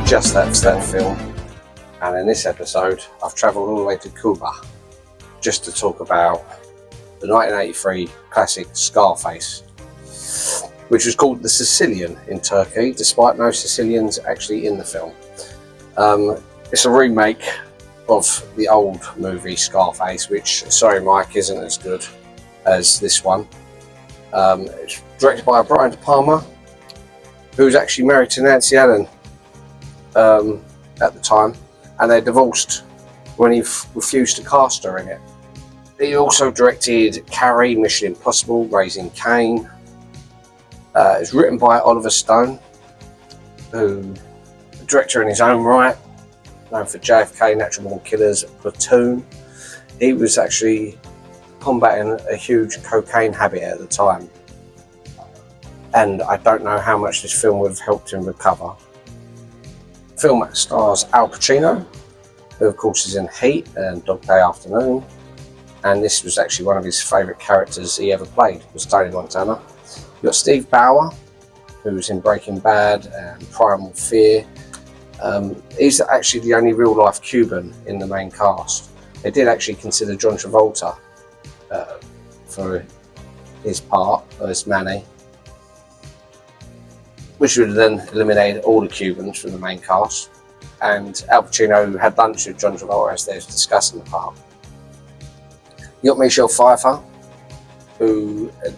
just that film, and in this episode I've travelled all the way to Cuba just to talk about the 1983 classic Scarface, which was called The Sicilian in Turkey, despite no Sicilians actually in the film. It's a remake of the old movie Scarface, which, sorry Mike, isn't as good as this one. It's directed by Brian De Palma, who was actually married to Nancy Allen at the time, and they divorced when he refused to cast her in it. He also directed Carrie, Mission Impossible, Raising Cain. It's written by Oliver Stone, who a director in his own right, known for JFK, Natural Born Killers, Platoon. He was actually combating a huge cocaine habit at the time, and I don't know how much this film would have helped him recover. The film stars Al Pacino, who of course is in Heat and Dog Day Afternoon, and this was actually one of his favourite characters he ever played, was Tony Montana. You've got Steve Bauer, who was in Breaking Bad and Primal Fear. He's actually the only real-life Cuban in the main cast. They did actually consider John Travolta for his part as Manny, which would have then eliminated all the Cubans from the main cast. And Al Pacino had lunch with John Travolta as they were discussing the part. You got Michelle Pfeiffer, who had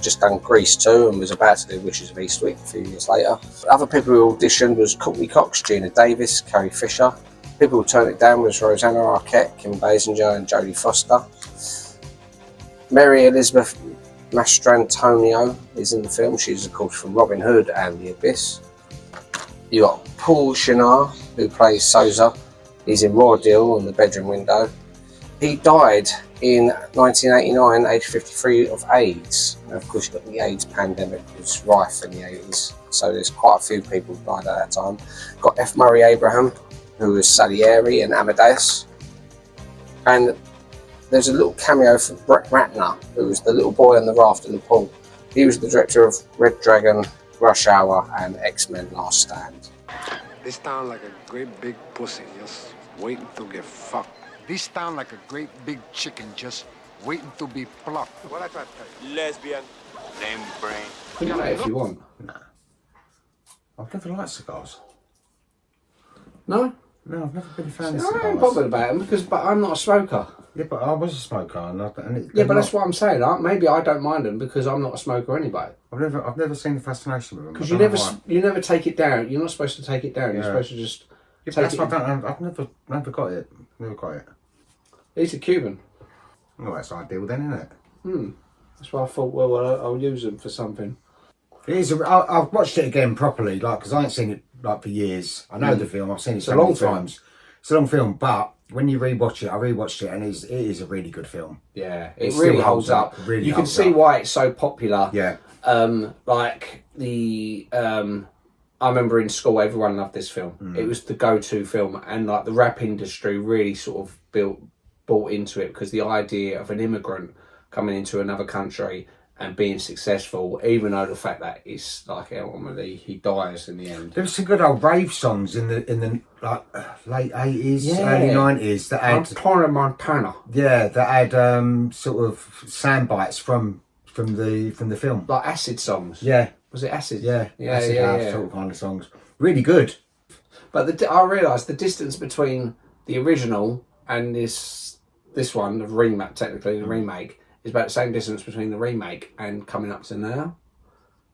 just done Grease 2 and was about to do Wishes of Eastwick a few years later. Other people who auditioned was Courtney Cox, Gina Davis, Carrie Fisher. People who turned it down was Rosanna Arquette, Kim Basinger and Jodie Foster. Mary Elizabeth Mastrantonio is in the film. She's of course from Robin Hood and The Abyss. You got Paul Shinar, who plays Sousa. He's in Raw Deal and The Bedroom Window. He died in 1989, age 53, of AIDS. And of course, you've got the AIDS pandemic, which was rife in the 80s. So there's quite a few people who died at that time. Got F. Murray Abraham, who was Salieri and Amadeus. And there's a little cameo for Brett Ratner, who was the little boy on the raft in the pool. He was the director of Red Dragon, Rush Hour, and X-Men Last Stand. This town like a great big pussy, just waiting to get fucked. This town like a great big chicken, just waiting to be plucked. What I try to tell you? Lesbian, lame brain. You can if you want. No. I've never liked cigars. No? No, I've never been a fan of I cigars. ain't bothered about them but I'm not a smoker. Yeah, but I was a smoker, Yeah, but that's what I'm saying. Maybe I don't mind them because I'm not a smoker anyway. I've never seen the fascination with them. Because you never take it down. You're not supposed to take it down. You're supposed to just take it. I've never got it. Never got it. He's a Cuban. Well, that's ideal then, isn't it? That's why I thought, well, I'll use them for something. It is. I've watched it again properly, because I ain't seen it for years. I know the film. I've seen it so many times. It's a long film, but when you rewatch it, I rewatched it, and it is a really good film. Yeah, it really holds up. Really you can see why it's so popular. Yeah. Like the I remember in school, everyone loved this film. It was the go-to film, and like the rap industry really sort of bought into it because the idea of an immigrant coming into another country and being successful, even though the fact that it's like ultimately he dies in the end. There was some good old rave songs in the like late 80s, early 90s that had Tony Montana. Yeah, that had sort of sound bites from the film, like acid songs. Yeah, was it acid? Yeah, acid yeah. Sort of kind of songs. Really good. But I realised the distance between the original and this one, the remake, technically the remake, is about the same distance between the remake and coming up to now.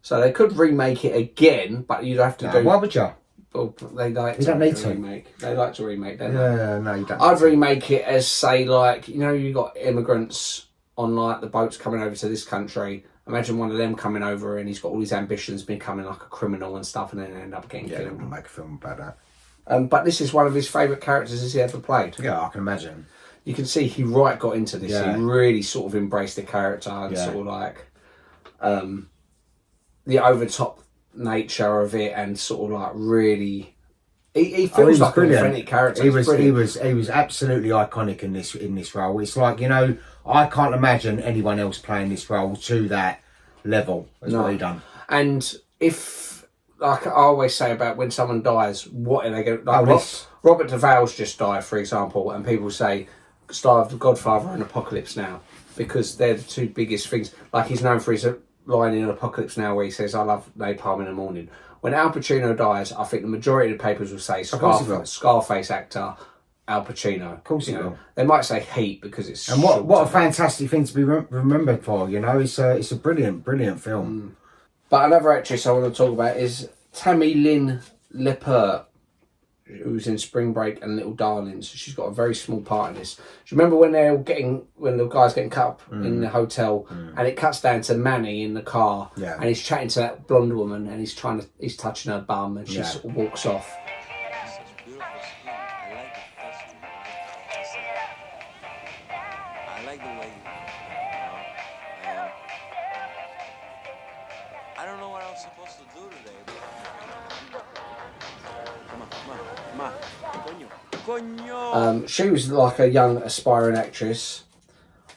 So they could remake it again, but you'd have to do. Why would you? Well, they like you to don't need to remake. They like to remake, don't they? Yeah, no, you don't. I'd remake it as, say, like, you know, you got immigrants on like the boats coming over to this country. Imagine one of them coming over and he's got all his ambitions, becoming like a criminal and stuff, and then end up getting killed. Yeah, make a film about that. But this is one of his favourite characters he's ever played. Yeah, I can imagine. You can see he got into this. Yeah. He really sort of embraced the character and sort of like the over-the-top nature of it, and sort of like really, he feels like an authentic character. He was absolutely iconic in this role. It's like, you know, I can't imagine anyone else playing this role to that level as what he done. And if like I always say about when someone dies, what are they going to... Like Robert Duvall's just died, for example, and people say, star of The Godfather and Apocalypse Now, because they're the two biggest things. Like, he's known for his line in Apocalypse Now where he says, I love napalm in the morning. When Al Pacino dies, I think the majority of the papers will say Scarface actor Al Pacino. Of course he will. They might say Heat because it's... And what a fantastic thing to be remembered for, you know? It's a brilliant, brilliant film. But another actress I want to talk about is TAMMY LYNN LEPPERT, who's in Spring Break and Little Darlings. She's got a very small part in this. Do you remember when the guy's getting cut up in the hotel, and it cuts down to Manny in the car, and he's chatting to that blonde woman, and he's touching her bum, and she sort of walks off. I like the way I don't know what I was supposed to do today. She was like a young aspiring actress.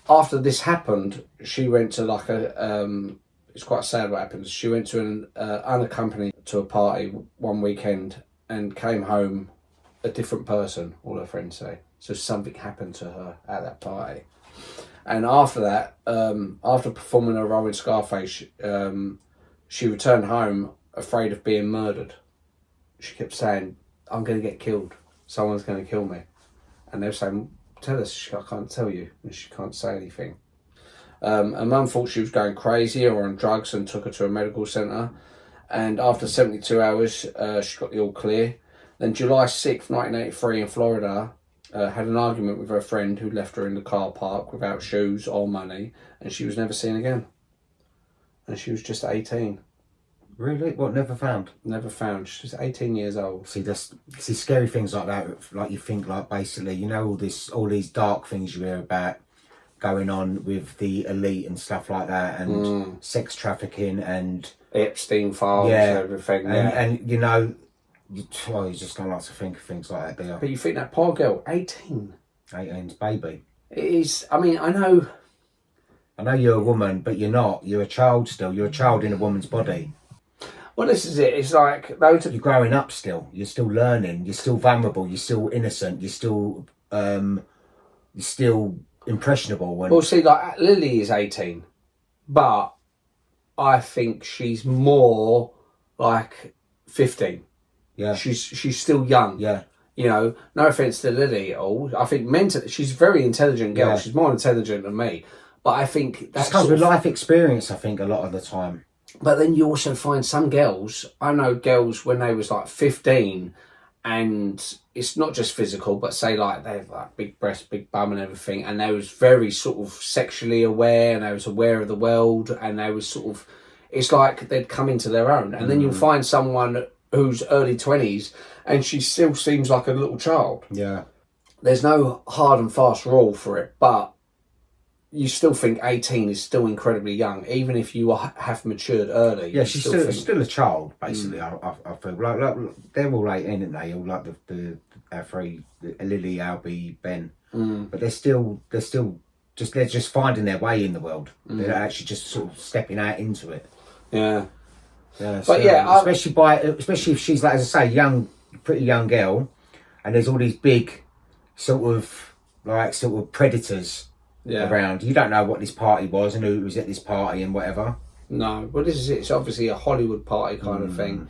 After this happened, she went to like it's quite sad what happened. She went to an unaccompanied to a party one weekend and came home a different person, all her friends say. So something happened to her at that party. And after that, after performing her role in Scarface, she returned home afraid of being murdered. She kept saying, I'm going to get killed. Someone's going to kill me. And they were saying, tell us. I can't tell you. And she can't say anything. Her mum thought she was going crazy or on drugs and took her to a medical centre. And after 72 hours, she got the all clear. Then July 6th, 1983 in Florida, had an argument with her friend who left her in the car park without shoes or money. And she was never seen again. And she was just 18. Really? What, never found? Never found. She's 18 years old. See, scary things like that. Like, you think, like, basically, you know, all these dark things you hear about going on with the elite and stuff like that, and sex trafficking and Epstein files and everything. And you know, you just don't like to think of things like that, do you? But you think that poor girl, 18. 18's baby. It is. I mean, I know you're a woman, but you're not. You're a child still. You're a child in a woman's body. Well, this is it. It's like those. You're growing up still. You're still learning. You're still vulnerable. You're still innocent. You're still impressionable. Well, see, like Lily is 18, but I think she's more like 15. Yeah, she's still young. Yeah, you know, no offense to Lily at all. I think mentally she's a very intelligent girl. Yeah. She's more intelligent than me, but I think that's comes with life experience. I think a lot of the time. But then you also find some girls, I know girls when they was like 15, and it's not just physical, but say like they have like big breasts, big bum and everything, and they was very sort of sexually aware, and they was aware of the world, and they was sort of, it's like they'd come into their own. And then you'll find someone who's early 20s, and she still seems like a little child. Yeah. There's no hard and fast rule for it, but you still think 18 is still incredibly young, even if you have matured early. Yeah, she's still a child, basically. I feel like they're all 18, aren't they? All like the three, Lily, Albie, Ben. But they're just finding their way in the world. They're actually just sort of stepping out into it. Yeah. Yeah, but yeah, especially if she's like, as I say, pretty young girl, and there's all these big sort of predators. Yeah. Around. You don't know what this party was and who was at this party and whatever. No, but this is it. It's obviously a Hollywood party kind of thing.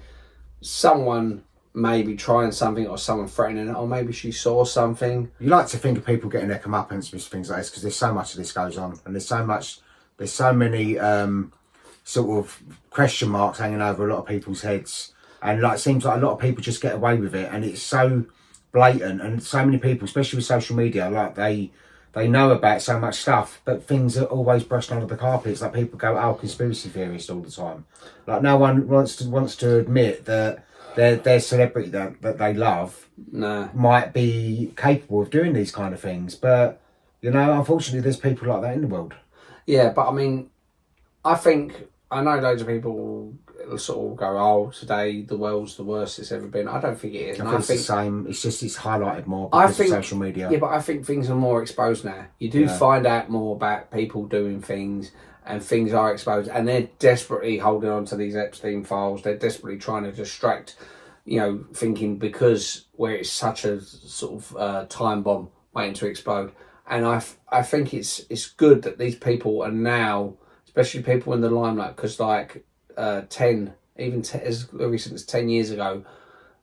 Someone may be trying something, or someone threatening it, or maybe she saw something. You like to think of people getting their comeuppance with things like this, because there's so much of this goes on, and there's so many sort of question marks hanging over a lot of people's heads, and like it seems like a lot of people just get away with it, and it's so blatant, and so many people, especially with social media, like they know about so much stuff, but things are always brushed under the carpet. It's like people go, conspiracy theorists all the time. Like no one wants to admit that their celebrity that they love might be capable of doing these kind of things. But, you know, unfortunately, there's people like that in the world. Yeah, but I mean, I know loads of people it'll sort of go, oh, today the world's the worst it's ever been. I don't think it is. I think it's the same. It's just it's highlighted more because of social media. Yeah, but I think things are more exposed now. You do find out more about people doing things, and things are exposed, and they're desperately holding on to these Epstein files. They're desperately trying to distract, thinking because where it's such a sort of time bomb waiting to explode. And I think it's good that these people are now, especially people in the limelight, because like as recent as 10 years ago,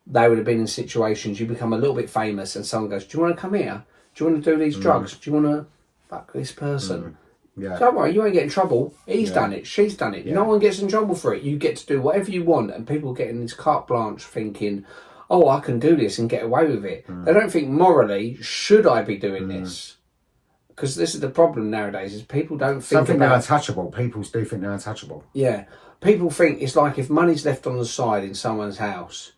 they would have been in situations, you become a little bit famous and someone goes, do you want to come here? Do you want to do these drugs? Do you want to fuck this person? Yeah. Don't worry, you won't get in trouble. He's done it, she's done it. No one gets in trouble for it. You get to do whatever you want, and people get in this carte blanche thinking, oh, I can do this and get away with it. They don't think morally, should I be doing this? Because this is the problem nowadays, is people don't think they're untouchable. People do think they're untouchable. Yeah. People think it's like if money's left on the side in someone's house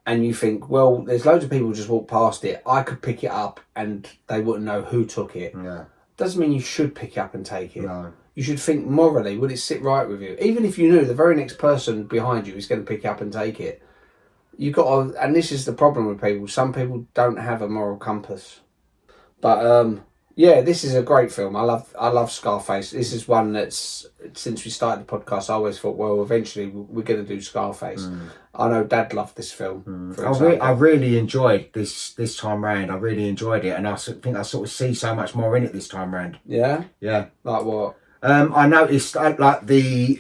and you think, well, there's loads of people just walk past it, I could pick it up and they wouldn't know who took it. Yeah. Doesn't mean you should pick it up and take it. No. You should think morally, would it sit right with you? Even if you knew the very next person behind you is going to pick it up and take it. You got to, and this is the problem with people. Some people don't have a moral compass. But yeah, this is a great film. I love Scarface. This is one that's, since we started the podcast, I always thought, well, eventually we're going to do Scarface. I know Dad loved this film. I really enjoyed this time round. I really enjoyed it, and I think I sort of see so much more in it this time round. Yeah? Yeah. Like what? I noticed like the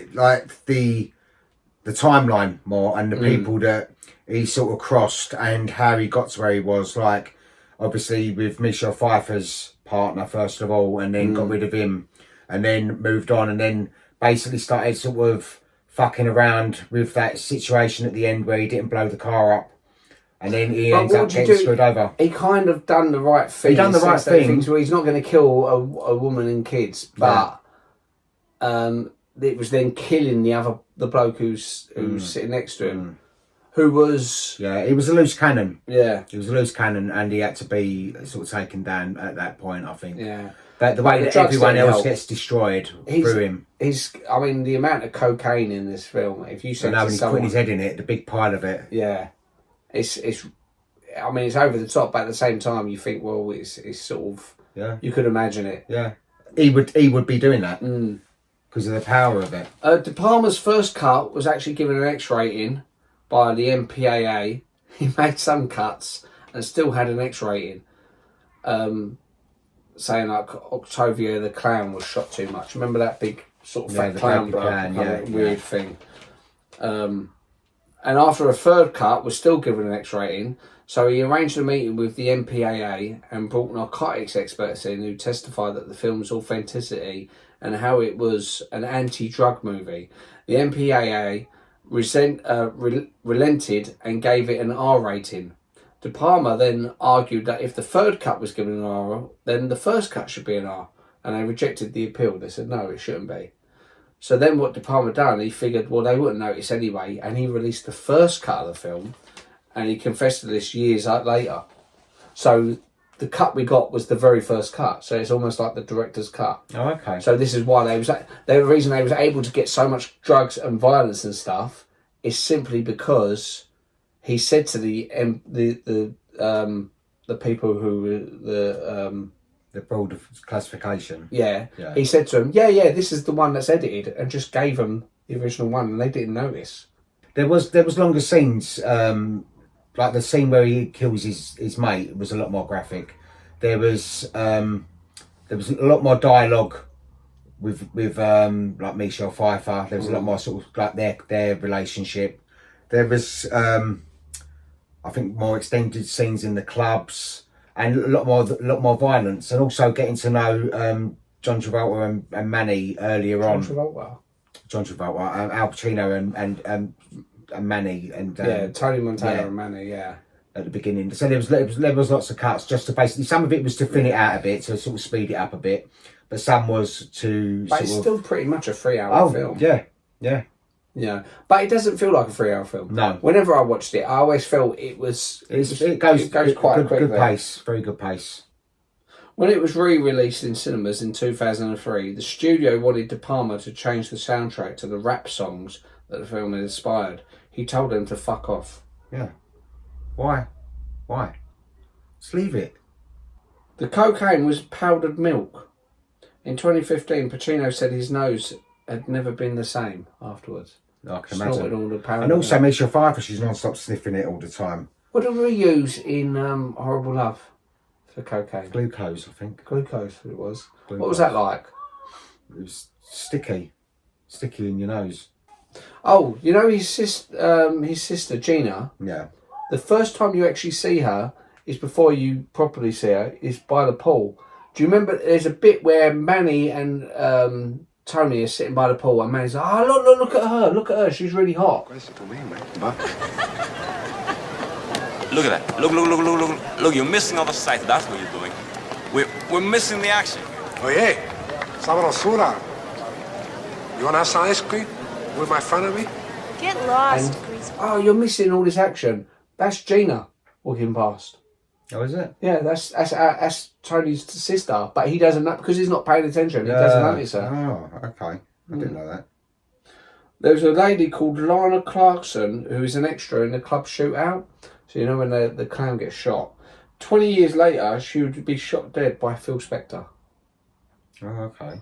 timeline more, and the people that he sort of crossed, and how he got to where he was. Like, obviously with Michelle Pfeiffer's partner first of all, and then got rid of him, and then moved on, and then basically started sort of fucking around with that situation at the end where he didn't blow the car up, and then he ends up getting screwed over. He kind of done the right thing. He done the right thing. Where he's not going to kill a woman and kids, but it was then killing the bloke who's sitting next to him. Who was... Yeah, he was a loose cannon. Yeah. He was a loose cannon, and he had to be sort of taken down at that point, I think. Yeah. But the way that everyone else gets destroyed through him. I mean, the amount of cocaine in this film, if you said to when he's someone... putting his head in it, the big pile of it. Yeah. It's I mean, it's over the top, but at the same time, you think, well, it's sort of... Yeah. You could imagine it. Yeah. He would be doing that. Because of the power of it. De Palma's first cut was actually given an X rating by the MPAA. He made some cuts and still had an X rating, saying like Octavia the Clown was shot too much. Remember that big sort of fat clown weird thing. And after a third cut was still given an X rating, so he arranged a meeting with the MPAA and brought narcotics experts in who testified that the film's authenticity and how it was an anti-drug movie. The MPAA relented and gave it an R rating. De Palma then argued that if the third cut was given an R, then the first cut should be an R, and they rejected the appeal. They said no, it shouldn't be. So then what De Palma done, he figured, well, they wouldn't notice anyway, and he released the first cut of the film, and he confessed to this years later. So the cut we got was the very first cut, so it's almost like the director's cut. Oh, okay. So this is why the reason they was able to get so much drugs and violence and stuff is simply because he said to the people who the broad classification. Yeah, he said to them, yeah, this is the one that's edited, and just gave them the original one, and they didn't notice. There was longer scenes. Like the scene where he kills his mate was a lot more graphic. There was a lot more dialogue with like Michelle Pfeiffer. There was a lot more sort of like their relationship. There was I think more extended scenes in the clubs and a lot more violence, and also getting to know John Travolta and Manny earlier on. John Travolta, Al Pacino and Manny and Tony Montana and Manny, at the beginning. So there was lots of cuts just to basically, some of it was to thin it out a bit, to sort of speed it up a bit, but some was to. But it's still pretty much a 3-hour film. Yeah, but it doesn't feel like a 3-hour film. No. Whenever I watched it, I always felt it goes quite quickly. Good pace, very good pace. When it was re-released in cinemas in 2003, the studio wanted De Palma to change the soundtrack to the rap songs that the film inspired, he told them to fuck off. Yeah. Why? Just leave it. The cocaine was powdered milk. In 2015, Pacino said his nose had never been the same afterwards. I can Snorted imagine. all the powder. And also Michelle Pfeiffer, she's non-stop sniffing it all the time. What did we use in Horrible Love for cocaine? Glucose, I think. Glucose, it was. Glucose. What was that like? It was sticky in your nose. Oh, you know his sister Gina. Yeah. The first time you actually see her is before you properly see her. Is by the pool. Do you remember? There's a bit where Manny and Tony are sitting by the pool, and Manny's like, "Oh, look at her, she's really hot." Look at that. Look, you're missing all the sights. That's what you're doing. We're missing the action. Oye, sabrosura. You want to have some ice cream with my friend of me? Get lost, And, grease. oh, you're missing all this action. That's Gina walking past. Oh, is it? Yeah, that's Tony's sister, but he doesn't know because he's not paying attention. He doesn't notice her. Oh, okay. I didn't know that. There was a lady called Lana Clarkson who was an extra in the club shootout. So you know when the clown gets shot. 20 years later, she would be shot dead by Phil Spector. Oh, okay.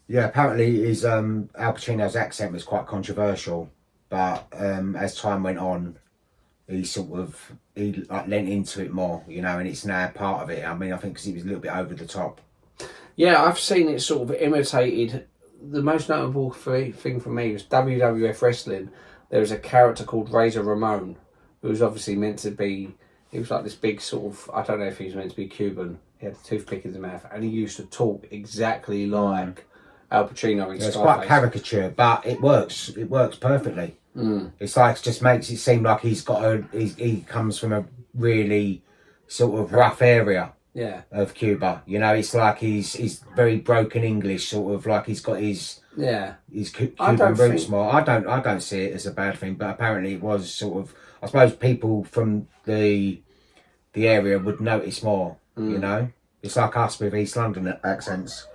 Yeah, apparently his Al Pacino's accent was quite controversial, but as time went on, he like lent into it more, you know, and it's now part of it. I mean, I think because he was a little bit over the top. Yeah, I've seen it sort of imitated. The most notable thing for me was WWF wrestling. There was a character called Razor Ramon, who was obviously meant to be. He was like this big sort of. I don't know if he was meant to be Cuban. He had a toothpick in his mouth, and he used to talk exactly like Al Pacino in Scarface. It's quite caricature, but it works. It works perfectly. It's like it just makes it seem like he comes from a really sort of rough area. Yeah. Of Cuba, you know, it's like he's very broken English, sort of like he's got his Cuban roots more. I don't see it as a bad thing, but apparently it was sort of. I suppose people from the area would notice more. You know, it's like us with East London accents.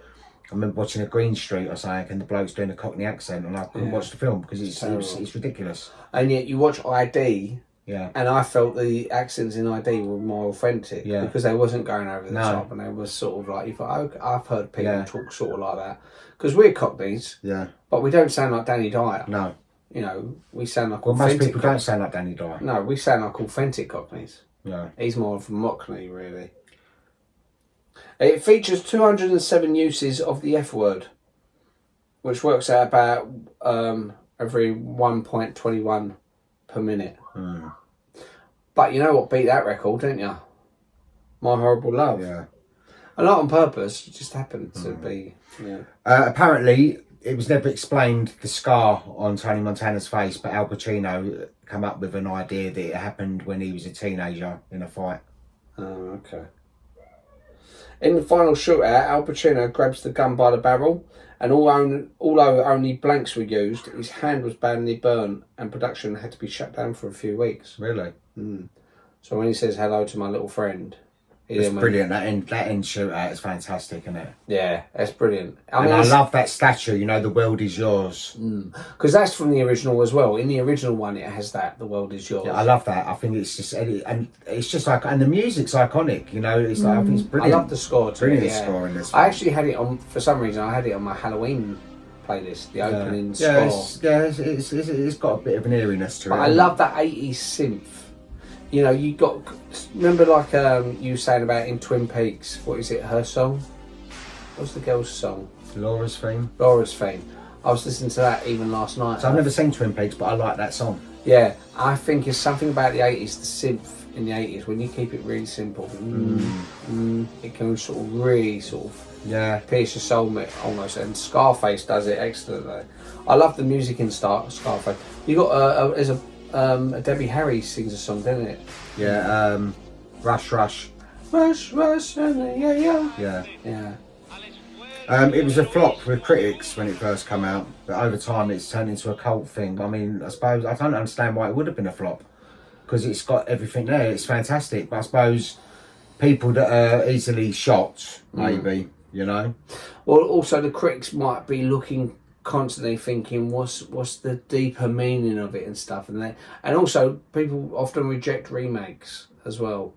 I remember watching a Green Street or something, and the bloke's doing a Cockney accent, and I couldn't watch the film because it's ridiculous. And yet you watch ID. Yeah. And I felt the accents in ID were more authentic because they wasn't going over the top, and they was sort of like, you thought, oh, I've heard people talk sort of like that. Because we're Cockneys, but we don't sound like Danny Dyer. No. You know, we sound like authentic. Most people don't sound like Danny Dyer. No, we sound like authentic Cockneys. Yeah. He's more of a Mockney, really. It features 207 uses of the F word, which works out about every 1.21 per minute. But you know what beat that record, don't you? My Horrible Love. Yeah. And not on purpose, it just happened to be. Yeah. Apparently, it was never explained the scar on Tony Montana's face, but Al Pacino came up with an idea that it happened when he was a teenager in a fight. Oh, okay. In the final shootout, Al Pacino grabs the gun by the barrel, and although only blanks were used, his hand was badly burnt, and production had to be shut down for a few weeks. Really? So when he says hello to my little friend, it's brilliant. That end shootout is fantastic, isn't it? Yeah, that's brilliant. I love that statue. You know, the world is yours. Because that's from the original as well. In the original one, it has that. The world is yours. Yeah, I love that. I think it's just and it's just like, and the music's iconic. You know, it's like I think it's brilliant. I love the score too. Brilliant score in this one. I actually had it on for some reason. I had it on my Halloween playlist. The opening score. It's got a bit of an eeriness to it. But I love that 80s synth. You know, you got. Remember, like you saying about in Twin Peaks. What is it? Her song. What's the girl's song? Laura's theme. Laura's theme. I was listening to that even last night. So I've never seen Twin Peaks, but I like that song. Yeah, I think it's something about the 80s, the synth in the 80s, when you keep it really simple, it can sort of really pierce your soul almost. And Scarface does it excellently. I love the music in Scarface. You got there's a Debbie Harry sings a song, doesn't it? Yeah, Rush. Rush, yeah. It was a flop with critics when it first came out, but over time it's turned into a cult thing. I mean, I suppose I don't understand why it would have been a flop, because it's got everything there. It's fantastic, but I suppose people that are easily shocked, maybe, you know. Well, also the critics might be looking constantly thinking, what's the deeper meaning of it and stuff, and also people often reject remakes as well.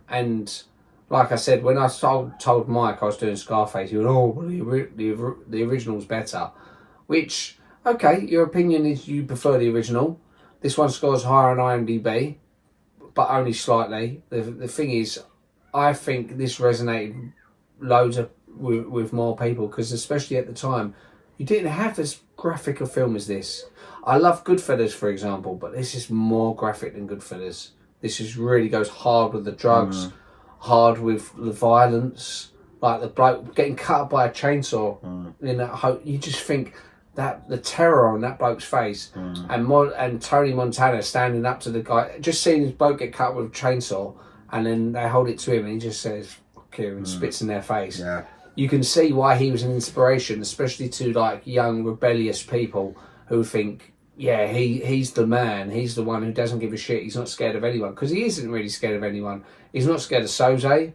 And like I said, when I told Mike I was doing Scarface, he went, "Oh, well, the original's better," which, okay, your opinion is you prefer the original. This one scores higher on IMDb, but only slightly. The thing is, I think this resonated loads with more people, because especially at the time, you didn't have as graphic a film as this. I love Goodfellas, for example, but this is more graphic than Goodfellas. This is really goes hard with the drugs, hard with the violence, like the bloke getting cut by a chainsaw. In that, you just think that the terror on that bloke's face, and Tony Montana standing up to the guy, just seeing his bloke get cut with a chainsaw, and then they hold it to him, and he just says "fuck you" and spits in their face. Yeah. You can see why he was an inspiration, especially to like young rebellious people who think, yeah, he's the man. He's the one who doesn't give a shit. He's not scared of anyone, because he isn't really scared of anyone. He's not scared of Soze.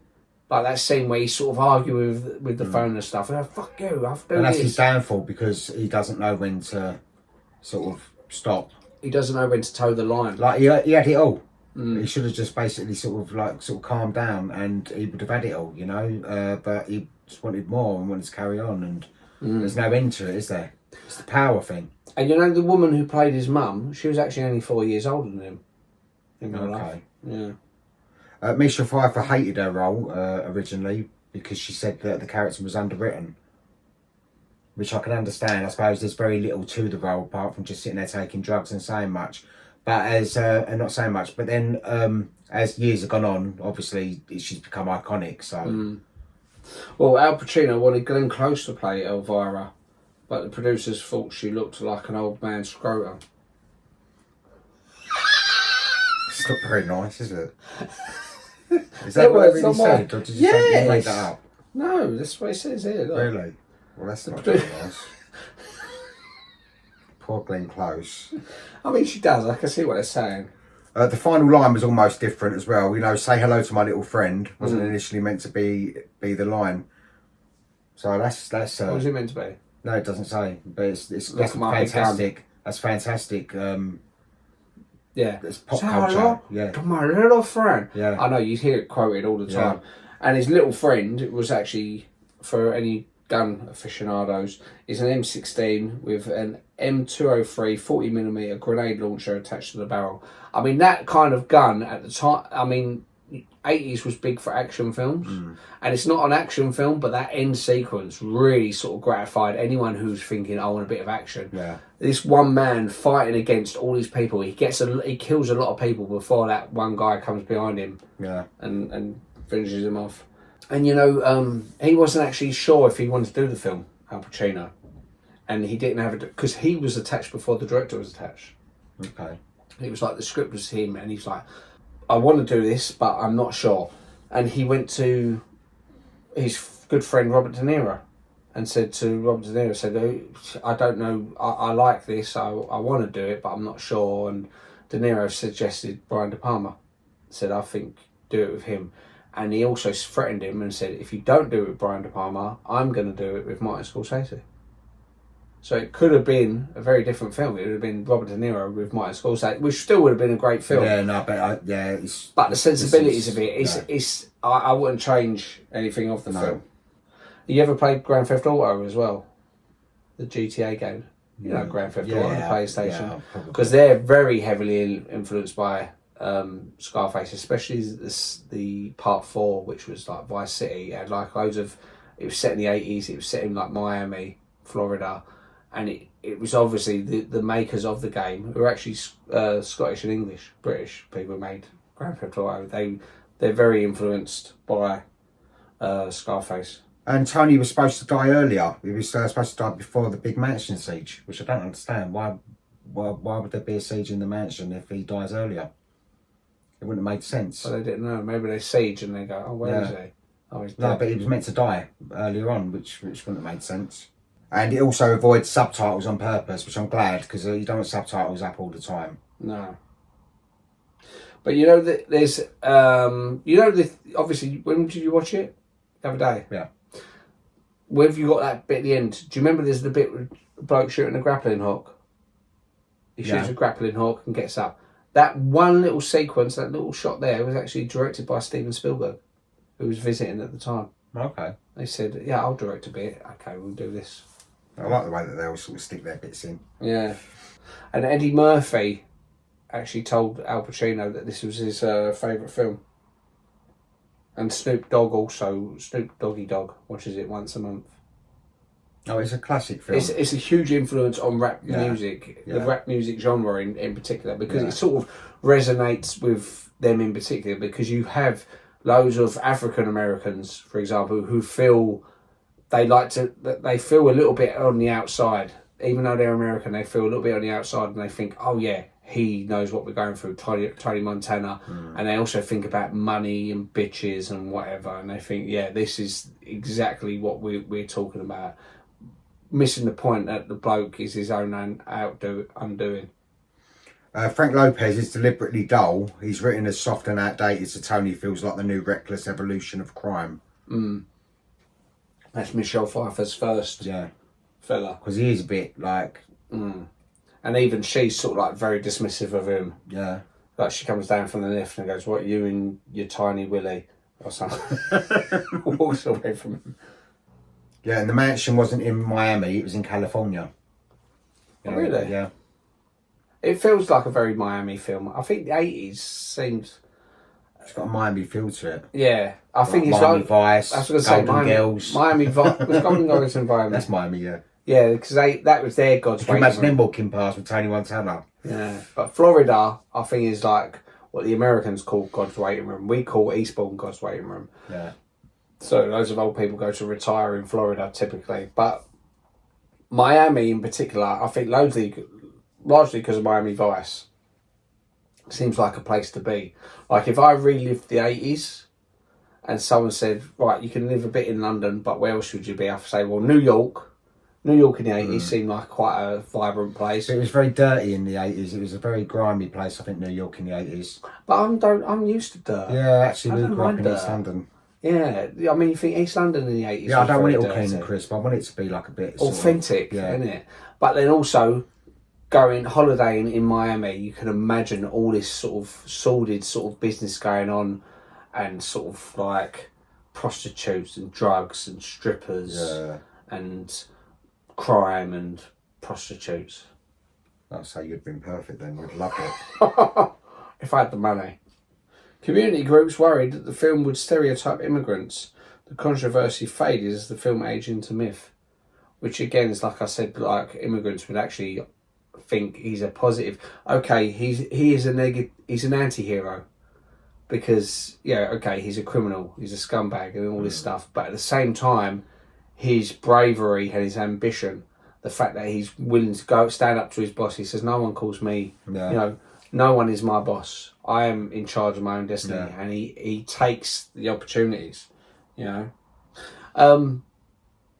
Like that scene where he's sort of arguing with the phone and stuff. Oh, fuck you, I've done this. And that's his downfall, because he doesn't know when to sort of stop. He doesn't know when to toe the line. Like he had it all. He should have just basically sort of calmed down, and he would have had it all, you know. But he just wanted more and wanted to carry on, and there's no end to it, is there? It's the power thing. And you know, the woman who played his mum, she was actually only 4 years older than him. In real life. Yeah. Misha Pfeiffer hated her role originally, because she said that the character was underwritten, which I can understand. I suppose there's very little to the role apart from just sitting there taking drugs and saying much, but and not saying much. But then as years have gone on, obviously she's become iconic. So, well, Al Pacino wanted Glenn Close to play Elvira, but the producers thought she looked like an old man's scrotum. It's not very nice, is it? Is that what it really said, or did you say you made that up? No, that's what it says here. Look. Really? Well, that's not very nice. Poor Glenn Close. I mean, she does. I can see what they're saying. The final line was almost different as well. You know, "say hello to my little friend" wasn't initially meant to be the line. So that's. What was it meant to be? No, it doesn't say. But that's fantastic. That's fantastic. Yeah, it's pop culture. Yeah, to my little friend. Yeah, I know you hear it quoted all the time. And his little friend was actually, for any gun aficionados, is an M16 with an M203 40mm grenade launcher attached to the barrel. I mean, that kind of gun at the time. I mean, 80s was big for action films, and it's not an action film, but that end sequence really sort of gratified anyone who's thinking, "I want a bit of action." Yeah. This one man fighting against all these people, he kills a lot of people before that one guy comes behind him. Yeah. And finishes him off. And you know, he wasn't actually sure if he wanted to do the film, Al Pacino, and he didn't have it because he was attached before the director was attached. Okay. It was like the script was him, and he's like, "I want to do this, but I'm not sure." And he went to his good friend Robert De Niro and said to Robert De Niro, "I don't know, I like this, I want to do it, but I'm not sure." And De Niro suggested Brian De Palma, said, "I think do it with him." And he also threatened him and said, "If you don't do it with Brian De Palma, I'm going to do it with Martin Scorsese." So it could have been a very different film. It would have been Robert De Niro with Martin Scorsese, which still would have been a great film. Yeah, no, but but the sensibilities of it, I wouldn't change anything of the film. You ever played Grand Theft Auto as well? The GTA game, you know, Grand Theft Auto on the PlayStation, because they're very heavily influenced by Scarface, especially the Part 4, which was like Vice City. It had like loads of. It was set in the 80s. It was set in like Miami, Florida. And it was obviously the makers of the game, who are actually Scottish and English, British people who made Grand Theft Auto. They're very influenced by Scarface. And Tony was supposed to die earlier. He was supposed to die before the big mansion siege, which I don't understand. Why would there be a siege in the mansion if he dies earlier? It wouldn't have made sense. But they didn't know. Maybe they siege and they go, "Oh, where is he? Oh, he's dead." No, but he was meant to die earlier on, which wouldn't have made sense. And it also avoids subtitles on purpose, which I'm glad, because you don't want subtitles up all the time. No. But you know that there's, obviously, when did you watch it? The other day. Yeah. where have you got that bit at the end? Do you remember there's the bit with a bloke shooting a grappling hook? He shoots a grappling hook and gets up. That one little sequence, that little shot there, was actually directed by Steven Spielberg, who was visiting at the time. Okay. They said, yeah, I'll direct a bit. Okay, we'll do this. I like the way that they all sort of stick their bits in. Yeah. And Eddie Murphy actually told Al Pacino that this was his favourite film. And Snoop Dogg also, Snoop Doggy Dogg, watches it once a month. Oh, it's a classic film. It's a huge influence on rap music, the rap music genre in particular, because it sort of resonates with them in particular, because you have loads of African Americans, for example, who feel they feel a little bit on the outside. Even though they're American, they feel a little bit on the outside and they think, oh yeah, he knows what we're going through, Tony Montana. And they also think about money and bitches and whatever, and they think, yeah, this is exactly what we're talking about. Missing the point that the bloke is his own undoing. Frank Lopez is deliberately dull. He's written as soft and outdated, so Tony feels like the new reckless evolution of crime. That's Michelle Pfeiffer's first fella. Because he is a bit like... And even she's sort of like very dismissive of him. Yeah. Like she comes down from the lift and goes, what, you and your tiny Willie? Or something. Walks away from him. Yeah, and the mansion wasn't in Miami, it was in California. Oh, really? Yeah. It feels like a very Miami film. I think the 80s seems... It's got a Miami feel to it. Yeah. I think it's Miami like... Vice, I was going to say Golden Girls. Miami Vice. Was Golden Girls environment. That's Miami, yeah. Yeah, because that was their God's Can you waiting imagine them walking past with Tony Montana? Yeah. But Florida, I think, is like what the Americans call God's waiting room. We call Eastbourne God's waiting room. Yeah. So loads of old people go to retire in Florida typically. But Miami in particular, I think largely because of Miami Vice, seems like a place to be. Like if I relived the 80s and someone said, right, you can live a bit in London, but where else would you be? I'd say, well, New York in the 80s seemed like quite a vibrant place. It was very dirty in the 80s. It was a very grimy place, I think, New York in the 80s. But I'm used to dirt. Yeah, actually, we don't grew up mind in East dirt. London. Yeah, I mean, you think East London in the 80s. Yeah, I don't want it all dirty. clean and crisp. I want it to be like a bit authentic, isn't it? But then also going holidaying in Miami, you can imagine all this sort of sordid sort of business going on, and sort of like prostitutes and drugs and strippers and crime and prostitutes. I'd say you'd been perfect then. You'd love it. If I had the money. Community groups worried that the film would stereotype immigrants. The controversy faded as the film aged into myth. Which again is, like I said, like immigrants would actually think he's a positive. Okay, he is a negative. He's an anti-hero because he's a criminal, he's a scumbag, and all this stuff. But at the same time, his bravery and his ambition, the fact that he's willing to stand up to his boss. He says, "No one calls me. No one is my boss. I am in charge of my own destiny," and he takes the opportunities.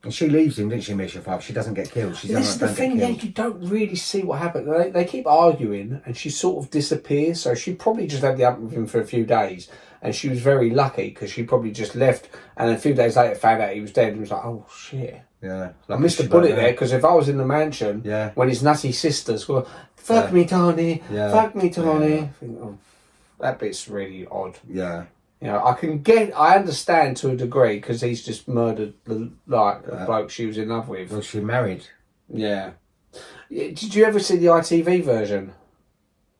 And she leaves him, didn't she, Misha Pfeiffer? She doesn't get killed. This is the thing, you don't really see what happened. They keep arguing and she sort of disappears. So she probably just had the hump with him for a few days. And she was very lucky because she probably just left and a few days later found out he was dead and was like, oh shit. Yeah. I missed a bullet there because if I was in the mansion when his nutty sisters go, fuck me, Tony, fuck me, Tony. I think, that bit's really odd. Yeah. I understand to a degree because he's just murdered the bloke she was in love with. Was she married? Yeah. Did you ever see the ITV version?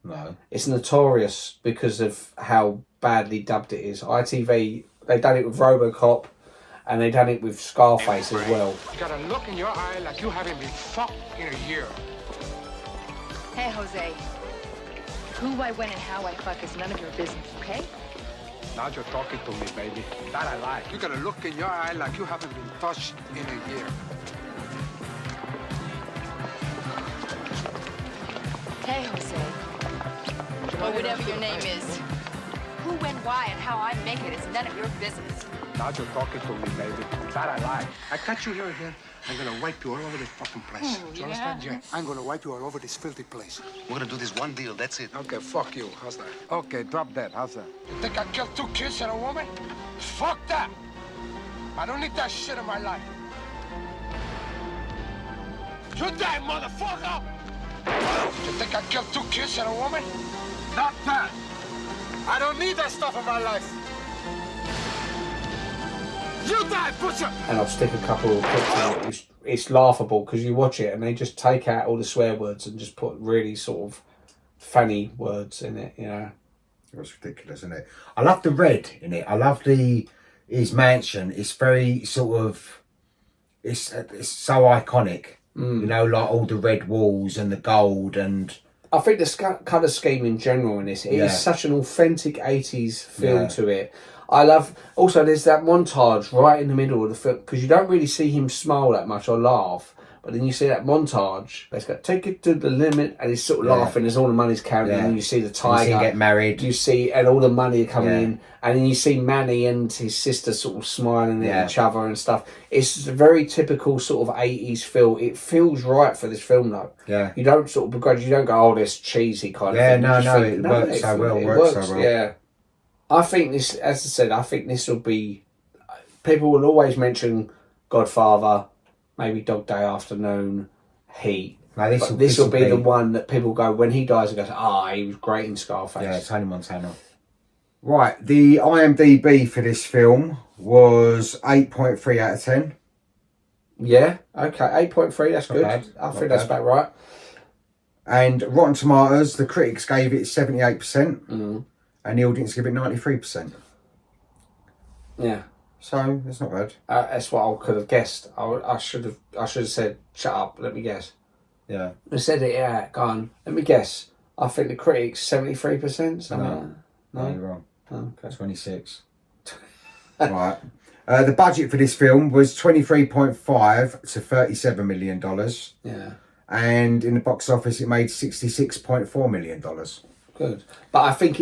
No. It's notorious because of how badly dubbed it is. ITV, they done it with RoboCop and they done it with Scarface as well. You got a look in your eye like you haven't been fucked in a year. Hey, Jose. Who I, when, and how I fuck is none of your business, okay? Now you're talking to me, baby. That I like. You got a look in your eye like you haven't been touched in a year. Hey, Jose. Or whatever your name is. Who, when, why, and how I make it is none of your business. Now you're talking to me, baby. That I like. I catch you here again. I'm gonna wipe you all over this fucking place. Do you understand? Yeah. I'm gonna wipe you all over this filthy place. We're gonna do this one deal, that's it. Okay, fuck you. How's that? Okay, drop that. How's that? You think I killed 2 kids and a woman? Fuck that! I don't need that shit in my life. You die, motherfucker! You think I killed 2 kids and a woman? Not that. I don't need that stuff in my life. You die, butcher! And I'll stick a couple of clips in it. It's laughable because you watch it and they just take out all the swear words and just put really sort of funny words in it, you know. It's ridiculous, isn't it? I love the red in it. I love his mansion. It's very sort of, it's so iconic. You know, like all the red walls and the gold, and I think the colour scheme in general in this, it is such an authentic 80s feel to it. I love, also there's that montage right in the middle of the film, because you don't really see him smile that much or laugh, but then you see that montage, it's got take it to the limit, and he's sort of laughing as all the money's counted, and you see the tiger. You see him get married. You see, and all the money coming in, and then you see Manny and his sister sort of smiling at each other and stuff. It's a very typical sort of 80s feel. It feels right for this film though. Yeah. You don't sort of begrudge, you don't go, oh, this cheesy kind of thing. It works so well. It works so well. Yeah. I think this, as I said, I think this will be, people will always mention Godfather, maybe Dog Day Afternoon, Heat. No, this will be the one that people go, when he dies, and goes, he was great in Scarface. Yeah, Tony Montana. Right, the IMDb for this film was 8.3 out of 10. Yeah, okay, 8.3, that's good. Bad. I think that's about right. And Rotten Tomatoes, the critics gave it 78%, and the audience gave it 93%. Yeah. So, that's not bad. That's what I could have guessed. I should have said, shut up, let me guess. Yeah. I said it, go on, let me guess. I think the critics, 73%, something like that. No, you're wrong. Oh, okay. 26. Right. The budget for this film was $23.5 to $37 million. Yeah. And in the box office, it made $66.4 million. Good. But I think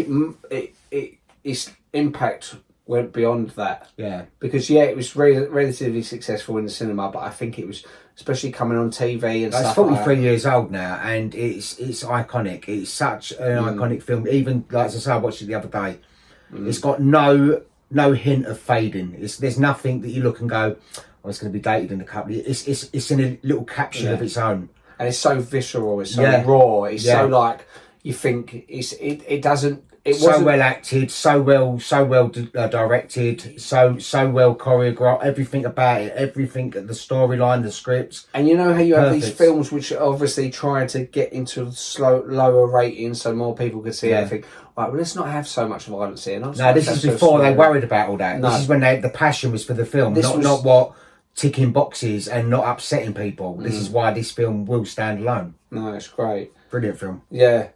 its impact went beyond that. Yeah. Because, it was relatively successful in the cinema, but I think it was, especially coming on TV and stuff. It's 43 years old now, and it's iconic. It's such an iconic film. Even, like as I say, I watched it the other day. It's got no hint of fading. There's nothing that you look and go, oh, it's going to be dated in a couple of years. It's in a little capsule of its own. And it's so visceral, it's so raw, it's so like, you think, it doesn't... So well acted, so well directed, so well choreographed. Everything about it, everything, the storyline, the scripts. And you know how you have these films which are obviously trying to get into lower ratings so more people could see everything. Right, well, let's not have so much violence here. No, this is before they worried about all that. No. This is when the passion was for the film, not what ticking boxes and not upsetting people. This is why this film will stand alone. No, it's great. Brilliant film. Yeah.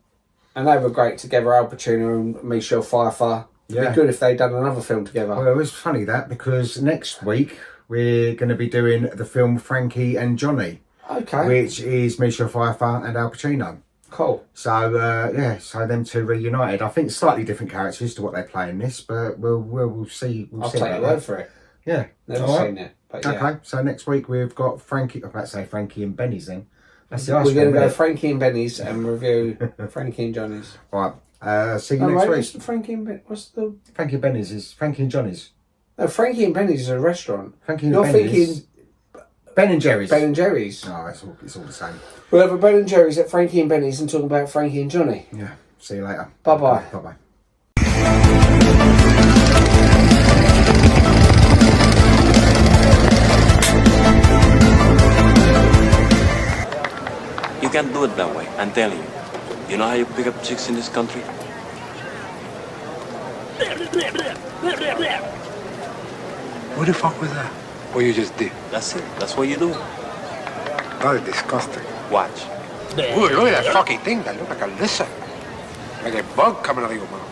And they were great together, Al Pacino and Michelle Pfeiffer. It'd be good if they'd done another film together. Well, it was funny that, because next week we're going to be doing the film Frankie and Johnny. Okay. Which is Michelle Pfeiffer and Al Pacino. Cool. So, so them two reunited. I think slightly different characters to what they play in this, but we'll see. I'll take your word for it. Yeah. Never seen it. But okay, so next week we've got Frankie, I'm about to say Frankie and Benny's then. That's the We're going to go Frankie and Benny's and review Frankie and Johnny's. Right. See you next week. What's the Frankie and Frankie and Benny's is Frankie and Johnny's. No, Frankie and Benny's is a restaurant. Frankie and Benny's. You're thinking Ben and Jerry's. Ben and Jerry's. No, it's all the same. We'll have a Ben and Jerry's at Frankie and Benny's and talk about Frankie and Johnny. Yeah. See you later. Bye-bye. Bye-bye. You can't do it that way, I'm telling you. You know how you pick up chicks in this country? What the fuck was that? What you just did? That's it. That's what you do. That is disgusting. Watch. Ooh, look at that fucking thing. That looks like a lizard. Like a bug coming out of your mouth.